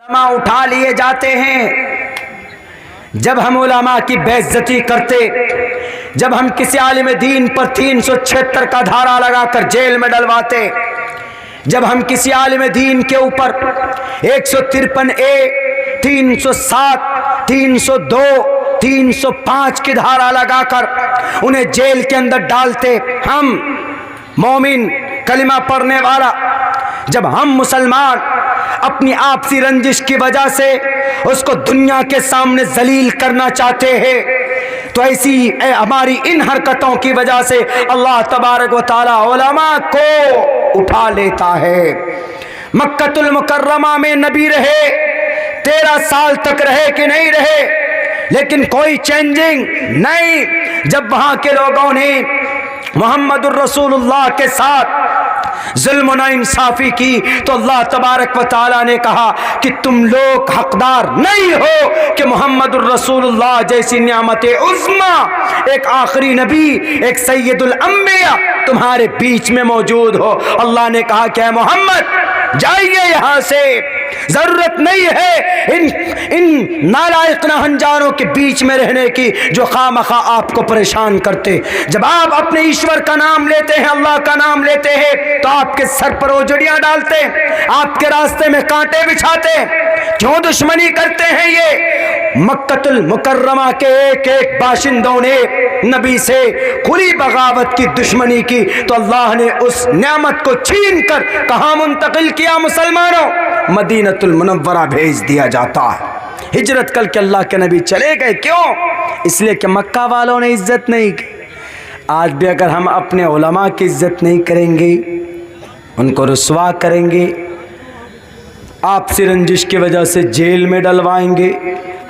उलमा उठा लिए जाते हैं। जब हम उलमा की बेइज्जती करते, जब हम किसी आलिम दीन पर 376 का धारा लगाकर जेल में डलवाते, जब हम किसी आलिम दीन के ऊपर 153A, 307, 302, 305 की धारा लगाकर उन्हें जेल के अंदर डालते, हम मोमिन कलिमा पढ़ने वाला, जब हम मुसलमान अपनी आपसी रंजिश की वजह से उसको दुनिया के सामने जलील करना चाहते हैं, तो ऐसी हमारी इन हरकतों की वजह से अल्लाह तबारक व तआला उलमा को उठा लेता है। मक्कतुल मुकर्रमा में नबी रहे, 13 साल तक रहे कि नहीं रहे, लेकिन कोई चेंजिंग नहीं। जब वहां के लोगों ने मोहम्मदुर रसूलुल्लाह के साथ जुल्म न इंसाफी की, तो अल्लाह तबारक व तआला ने कहा कि तुम लोग हकदार नहीं हो कि मोहम्मदुर रसूलुल्लाह जैसी नियामत उज़्मा, एक आखिरी नबी, एक सैयदुल अंबिया तुम्हारे बीच में मौजूद हो। अल्लाह ने कहा कि मोहम्मद जाइए यहां से, जरूरत नहीं है इन नालायक नाहंजारों के बीच में रहने की जो खामखा आपको परेशान करते। जब आप अपने ईश्वर का नाम लेते हैं, अल्लाह का नाम लेते हैं, तो आपके सर पर ओजड़ियां डालते, आपके रास्ते में कांटे बिछाते। क्यों दुश्मनी करते हैं ये? मक्कतुल मुकर्रमा के एक एक बाशिंदों ने नबी से खुली बगावत की, दुश्मनी की, तो अल्लाह ने उस नेमत को छीन कर कहां मुंतकिल किया? मुसलमानों, मदीनतुल मुनव्वरा भेज दिया जाता है। हिजरत कल के अल्लाह के नबी चले गए, क्यों? इसलिए कि मक्का वालों ने इज्जत नहीं की। आज भी अगर हम अपने उलमा की इज्जत नहीं करेंगे, उनको रुसवा करेंगे, आपसी रंजिश की वजह से जेल में डलवाएंगे।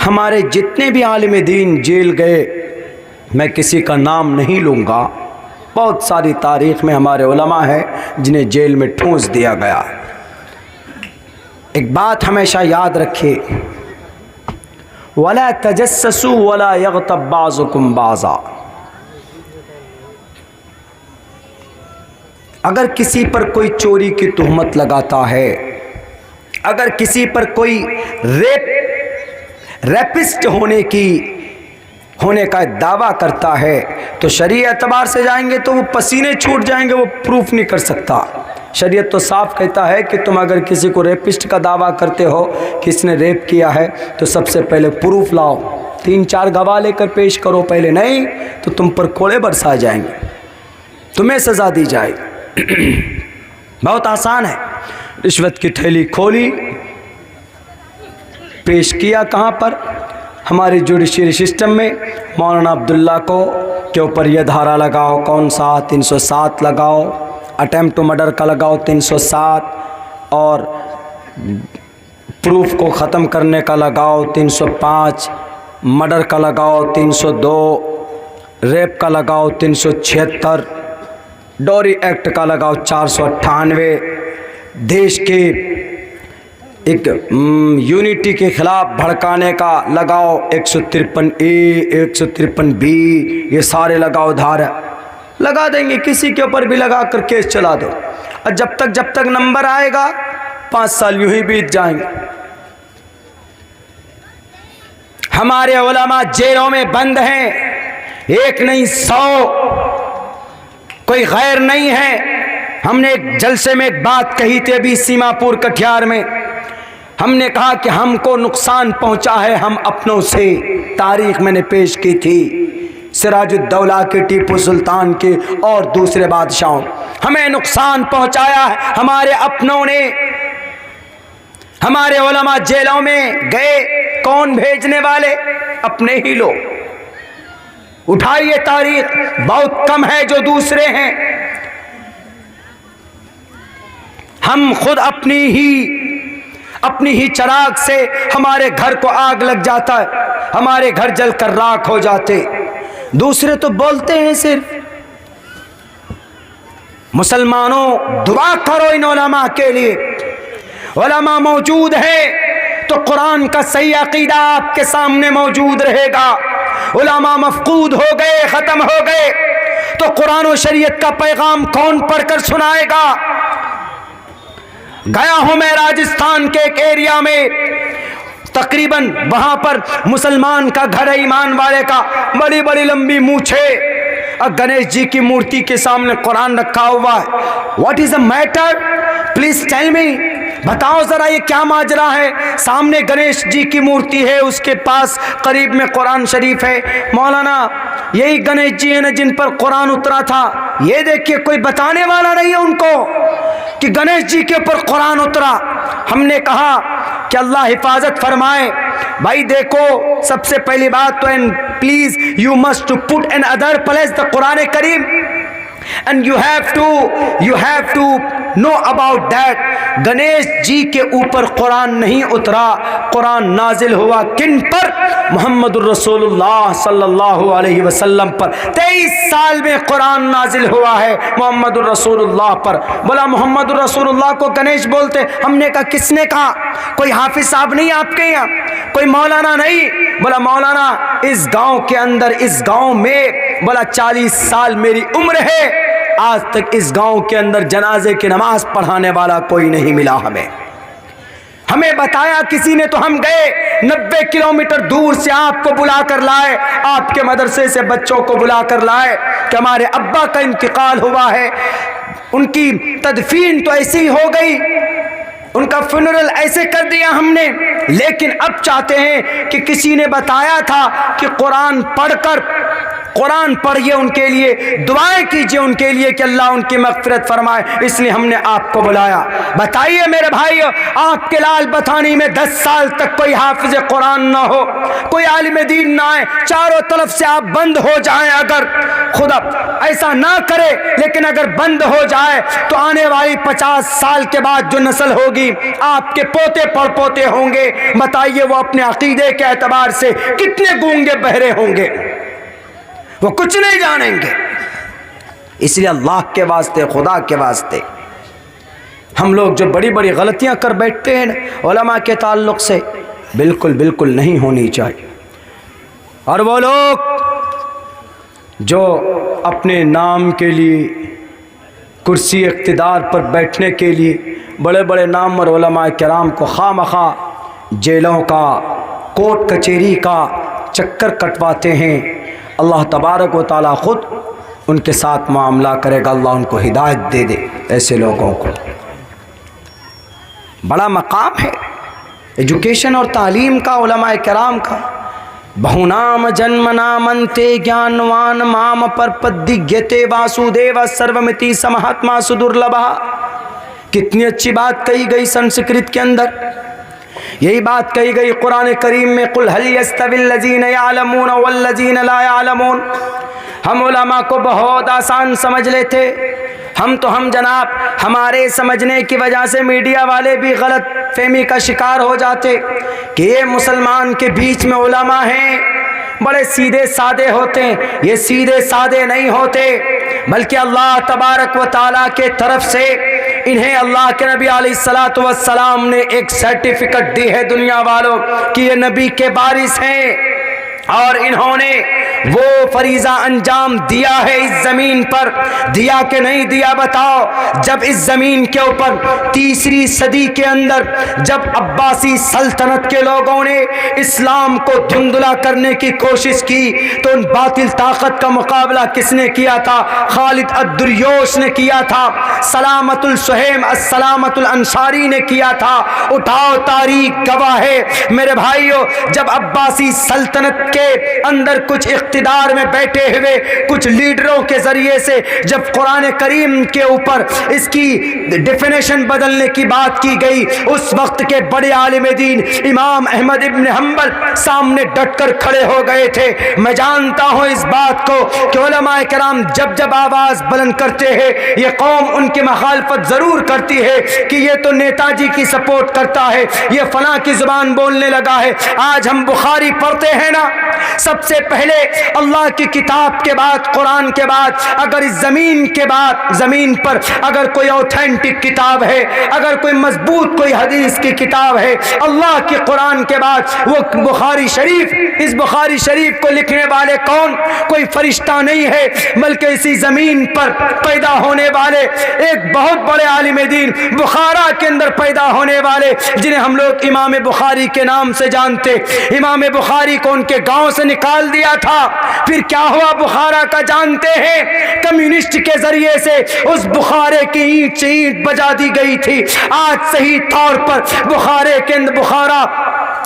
हमारे जितने भी आलिम दीन जेल गए, मैं किसी का नाम नहीं लूँगा, बहुत सारी तारीख़ में हमारे उलमा हैं जिन्हें जेल में ठूंस दिया गया। एक बात हमेशा याद रखिए, वला तजस्ससु वला यग़तब बाज़ुकुम बाज़ा। अगर किसी पर कोई चोरी की तुहमत लगाता है, अगर किसी पर कोई रेपिस्ट होने का दावा करता है, तो शरीय एतबार से जाएंगे तो वो पसीने छूट जाएंगे, वो प्रूफ नहीं कर सकता। शरीयत तो साफ कहता है कि तुम अगर किसी को रेपिस्ट का दावा करते हो, किसने रेप किया है, तो सबसे पहले प्रूफ लाओ, 3-4 गवाह लेकर पेश करो पहले, नहीं तो तुम पर कोड़े बरसा जाएंगे, तुम्हें सज़ा दी जाएगी। बहुत आसान है। रिश्वत की थैली खोली, पेश किया कहाँ पर? हमारे जुडिशरी सिस्टम में मौलाना अब्दुल्ला को के ऊपर यह धारा लगाओ, कौन सा? 307 लगाओ, अटेम्प्ट टू मर्डर का लगाओ 307, और प्रूफ को ख़त्म करने का लगाओ 305, मर्डर का लगाओ 302, रेप का लगाओ 376, डोरी एक्ट का लगाओ 498, देश के एक यूनिटी के खिलाफ भड़काने का लगाओ 153A, 153B, ये सारे लगाओ, धारा लगा देंगे, किसी के ऊपर भी लगा कर केस चला दो, और जब तक नंबर आएगा 5 साल यूं ही बीत जाएंगे। हमारे उलमा जेलों में बंद हैं, 1 नहीं 100, कोई गैर नहीं है। हमने एक जलसे में एक बात कही थी अभी सीमापुर कटिहार में, हमने कहा कि हमको नुकसान पहुंचा है हम अपनों से। तारीख मैंने पेश की थी, सिराजुद्दौला के, टीपू सुल्तान के और दूसरे बादशाहों, हमें नुकसान पहुंचाया है हमारे अपनों ने। हमारे उलमा जेलों में गए, कौन भेजने वाले? अपने ही लोग। उठाइए तारीख, बहुत कम है जो दूसरे हैं। हम खुद अपनी ही चिराग से हमारे घर को आग लग जाता है, हमारे घर जलकर राख हो जाते, दूसरे तो बोलते हैं सिर्फ। मुसलमानों, दुआ करो इन उलमा के लिए। उलमा मौजूद है तो कुरान का सही अकीदा आपके सामने मौजूद रहेगा। उलमा मफकूद हो गए, खत्म हो गए, तो कुरान और शरीयत का पैगाम कौन पढ़कर सुनाएगा? गया हूं मैं राजस्थान के एक एरिया में, तकरीबन वहां पर मुसलमान का घर है, ईमान वाले का, बड़ी बड़ी लंबी मूछे, और गणेश जी की मूर्ति के सामने कुरान रखा हुआ है। What is the matter, please tell me, बताओ जरा ये क्या माजरा है। सामने गणेश जी की मूर्ति है, उसके पास करीब में कुरान शरीफ है। मौलाना यही गणेश जी है ना जिन पर कुरान उतरा था? ये देखिए, कोई बताने वाला नहीं है उनको कि गणेश जी के ऊपर कुरान उतरा। हमने कहा कि अल्लाह हिफाजत फरमाए। भाई देखो, सबसे पहली बात तो, and please you must to put in other place the Quran Karim, and you have to know about that। Ganesh ji के ऊपर कुरान नहीं उतरा, कुरान नाजिल हुआ किन पर? मोहम्मदुर रसूलुल्लाह सल्लल्लाहु अलैहि वसल्लम पर। 23 साल में कुरान नाजिल हुआ है मोहम्मदुर रसूलुल्लाह पर। बोला मोहम्मदुर रसूलुल्लाह को गणेश बोलते? हमने कहा किसने कहा? कोई हाफिज साहब नहीं आपके यहाँ, कोई मौलाना नहीं? बोला मौलाना इस गांव के अंदर, इस गांव में, बोला 40 साल मेरी उम्र है, आज तक इस गांव के अंदर जनाजे की नमाज पढ़ाने वाला कोई नहीं मिला। हमें बताया किसी ने तो हम गए 90 किलोमीटर दूर से आपको बुला कर लाए, आपके मदरसे से बच्चों को बुला कर लाए कि हमारे अब्बा का इंतकाल हुआ है, उनकी तदफीन तो ऐसी ही हो गई, उनका फ्यूनरल ऐसे कर दिया हमने, लेकिन अब चाहते हैं कि किसी ने बताया था कि कुरान पढ़कर, कुरान पढ़िए उनके लिए, दुआएं कीजिए उनके लिए कि अल्लाह उनकी मग़फ़िरत फरमाए, इसलिए हमने आपको बुलाया। बताइए मेरे भाई, आपके लाल बतानी में 10 साल तक कोई हाफिज कुरान ना हो, कोई आलिम दीन ना आए, चारों तरफ से आप बंद हो जाएं, अगर खुदा ऐसा ना करे, लेकिन अगर बंद हो जाए तो आने वाली 50 साल के बाद जो नस्ल होगी, आपके पोते पड़पोते होंगे, बताइए वो अपने अकीदे के एतबार से कितने गूंगे बहरे होंगे, वो कुछ नहीं जानेंगे। इसलिए अल्लाह के वास्ते, खुदा के वास्ते, हम लोग जो बड़ी बड़ी गलतियां कर बैठते हैं उलमा के ताल्लुक से, बिल्कुल बिल्कुल नहीं होनी चाहिए। और वो लोग जो अपने नाम के लिए, कुर्सी इक़्तिदार पर बैठने के लिए बड़े बड़े नामवर उलमा किराम को खामखा जेलों का, कोर्ट कचहरी का चक्कर कटवाते हैं, अल्लाह तबारक व तआला ख़ुद उनके साथ मामला करेगा। अल्लाह उनको हिदायत दे दे। ऐसे लोगों को बड़ा मकाम है एजुकेशन और तालीम का, उलमा किराम का। बहुनाम जन्म नामंते ज्ञानवान माम पर पद्दिग्यते वासुदेव सर्वमिति समहात्मा सुदुर्लभा। कितनी अच्छी बात कही गई संस्कृत के अंदर, यही बात कही गई कुरान करीम में, कुल हल यस्तविल लज़ीना यअलमून वल्लज़ीना ला यअलमून। हम उलमा को बहुत आसान समझ लेते, हम जनाब, हमारे समझने की वजह से मीडिया वाले भी गलत फहमी का शिकार हो जाते कि ये मुसलमान के बीच में उलमा हैं, बड़े सीधे सादे होते हैं। ये सीधे सादे नहीं होते, बल्कि अल्लाह तबारक व तआला के तरफ से इन्हें अल्लाह के नबी अलैहिस्सलातु वस्सलाम ने एक सर्टिफिकेट दी है दुनिया वालों कि ये नबी के वारिस हैं, और इन्होंने वो फरीज़ा अंजाम दिया है इस ज़मीन पर। दिया कि नहीं दिया बताओ? जब इस ज़मीन के ऊपर 3री सदी के अंदर जब अब्बासी सल्तनत के लोगों ने इस्लाम को धुंधला करने की कोशिश की, तो उन बातिल ताकत का मुकाबला किसने किया था? खालिद अद्दुर्योश ने किया था, सलामतुल सुहैम अस्सलामतुल अंसारी ने किया था। उठाओ, तारीख गवाह है मेरे भाइयों। जब अब्बासी सल्तनत के अंदर कुछ इख्तिदार में बैठे हुए कुछ लीडरों के जरिए से जब कुरान करीम के ऊपर इसकी डेफिनेशन बदलने की बात की गई, उस वक्त के बड़े आलिम दीन इमाम अहमद इब्न हम्बल सामने डटकर खड़े हो गए थे। मैं जानता हूं इस बात को कि उलमाए किराम जब जब आवाज बुलंद करते हैं, ये कौम उनकी मुखालफत जरूर करती है कि ये तो नेताजी की सपोर्ट करता है, ये फलां की जुबान बोलने लगा है। आज हम बुखारी पढ़ते हैं ना, सबसे पहले अल्लाह की किताब के बाद, कुरान के बाद, अगर इस ज़मीन पर अगर कोई ऑथेंटिक किताब है, अगर कोई मजबूत कोई हदीस की किताब है अल्लाह के कुरान के बाद, वो बुखारी शरीफ। इस बुखारी शरीफ को लिखने वाले कौन? कोई फरिश्ता नहीं है, बल्कि इसी ज़मीन पर पैदा होने वाले एक बहुत बड़े आलिम दीन, बुखारा के अंदर पैदा होने वाले, जिन्हें हम लोग इमाम बुखारी के नाम से जानते। इमाम बुखारी को उनके गांव से निकाल दिया था, फिर क्या हुआ बुखारा का जानते हैं? कम्युनिस्ट के जरिए से उस बुखारे की ईंट से ईंट बजा दी गई थी। आज सही तौर पर बुखारे के अंदर, बुखारा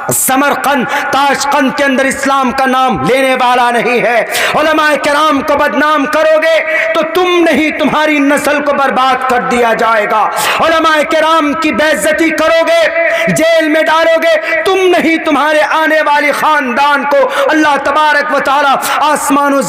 समरकंद ताशकंद के अंदर इस्लाम का नाम लेने वाला नहीं है। उलमाए किराम को बदनाम करोगे तो तुम नहीं, तुम्हारी नस्ल को बर्बाद कर दिया जाएगा। उलमाए किराम की बेइज्जती करोगे, जेल में डालोगे, तुम नहीं, तुम्हारे आने वाली खानदान को अल्लाह तबारक व तआला आसमान और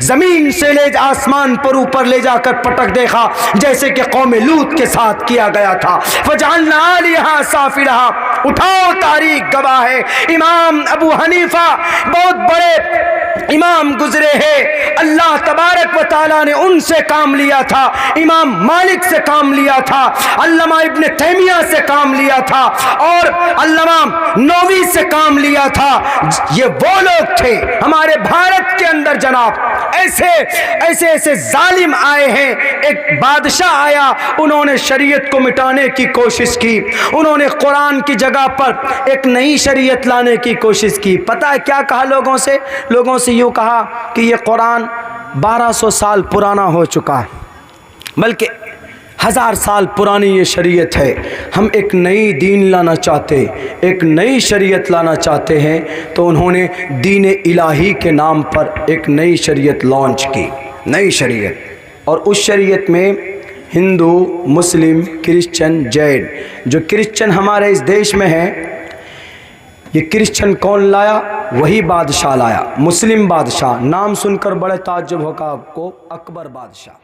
जमीन से ले आसमान पर ऊपर ले जाकर पटक देखा, जैसे कि कौम लूत के साथ किया गया था। फजअलना आलिहा साफिलहा, उठाओ तारीख गवाह है। इमाम अबू हनीफा बहुत बड़े इमाम गुजरे हैं, अल्लाह तबारक व तआला ने उनसे काम लिया था। इमाम मालिक से काम लिया था, अल्लामा इब्न तैमिया से काम लिया था, और अल्लामा नौवी से काम लिया था। ये वो लोग थे हमारे भारत के अंदर जनाब। ऐसे जालिम आए हैं। एक बादशाह आया, उन्होंने शरीयत को मिटाने की कोशिश की, उन्होंने कुरान की जगह पर एक नई शरीयत लाने की कोशिश की। पता है क्या कहा लोगों से? लोगों से यूँ कहा कि ये कुरान 1200 साल पुराना हो चुका है, बल्कि 1000 साल पुरानी ये शरीयत है। हम एक नई दीन लाना चाहते, एक नई शरीयत लाना चाहते हैं। तो उन्होंने दीन इलाही के नाम पर एक नई शरीयत लॉन्च की, नई शरीयत। और उस शरीयत में हिंदू, मुस्लिम, क्रिश्चियन, जैन, जो क्रिश्चियन हमारे इस देश में हैं, ये क्रिश्चियन कौन लाया? वही बादशाह लाया, मुस्लिम बादशाह। नाम सुनकर बड़े ताज्जुब होगा आपको, अकबर बादशाह।